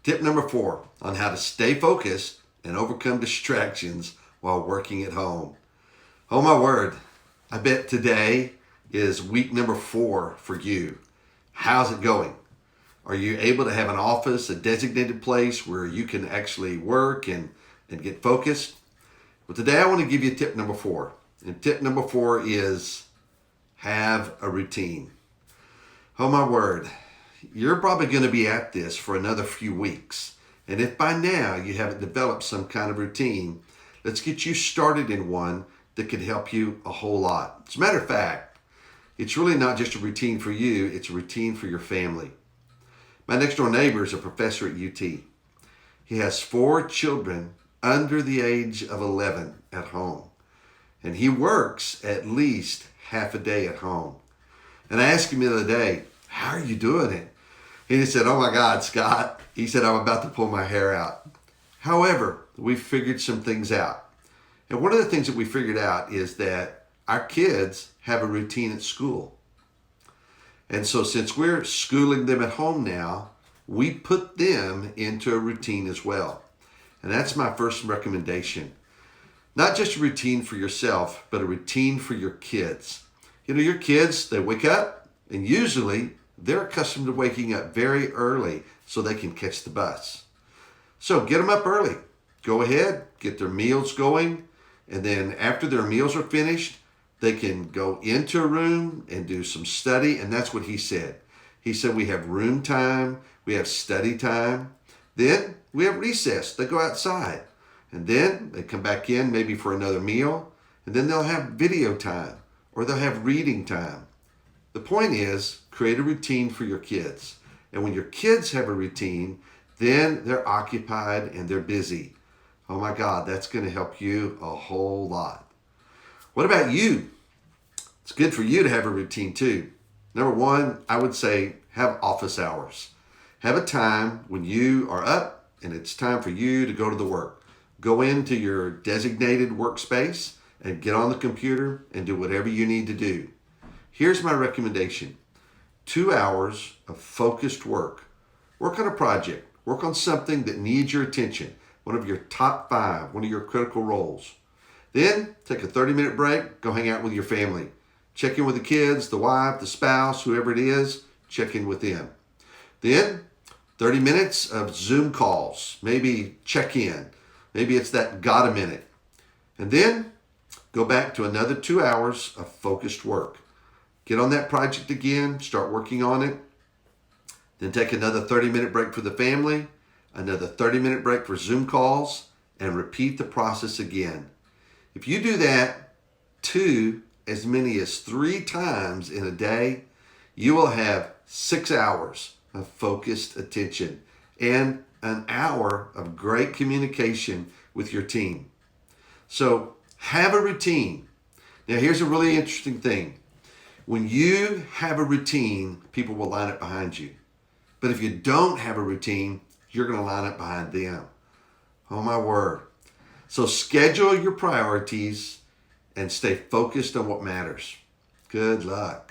Tip number 4 on how to stay focused and overcome distractions while working at home. Oh my word, I bet today is week number 4 for you. How's it going? Are you able to have an office, a designated place where you can actually work and get focused? Well, today I want to give you tip number 4. And tip number 4 is have a routine. Oh my word, you're probably going to be at this for another few weeks. And if by now you haven't developed some kind of routine, let's get you started in one that could help you a whole lot. As a matter of fact, it's really not just a routine for you, it's a routine for your family. My next door neighbor is a professor at UT. He has 4 children under the age of 11 at home. And he works at least half a day at home. And I asked him the other day, how are you doing it? And he said, oh my God, Scott. He said, I'm about to pull my hair out. However, we figured some things out. And one of the things that we figured out is that our kids have a routine at school. And so since we're schooling them at home now, we put them into a routine as well. And that's my first recommendation. Not just a routine for yourself, but a routine for your kids. You know, your kids, they wake up and usually they're accustomed to waking up very early so they can catch the bus. So get them up early. Go ahead, get their meals going. And then after their meals are finished, they can go into a room and do some study. And that's what he said. He said we have room time, we have study time. Then we have recess. They go outside. And then they come back in maybe for another meal. And then they'll have video time or they'll have reading time. The point is, create a routine for your kids. And when your kids have a routine, then they're occupied and they're busy. Oh my God, that's going to help you a whole lot. What about you? It's good for you to have a routine too. Number 1, I would say have office hours. Have a time when you are up and it's time for you to go to the work. Go into your designated workspace and get on the computer and do whatever you need to do. Here's my recommendation. 2 hours of focused work. Work on a project. Work on something that needs your attention. One of your top 5, one of your critical roles. Then take a 30-minute break. Go hang out with your family. Check in with the kids, the wife, the spouse, whoever it is. Check in with them. Then 30 minutes of Zoom calls. Maybe check in. Maybe it's that got a minute. And then go back to another 2 hours of focused work. Get on that project again, start working on it. Then take another 30-minute break for the family, another 30-minute break for Zoom calls, and repeat the process again. If you do that as many as 3 times in a day, you will have 6 hours of focused attention and an hour of great communication with your team. So have a routine. Now here's a really interesting thing. When you have a routine, people will line up behind you. But if you don't have a routine, you're going to line up behind them. Oh my word. So schedule your priorities and stay focused on what matters. Good luck.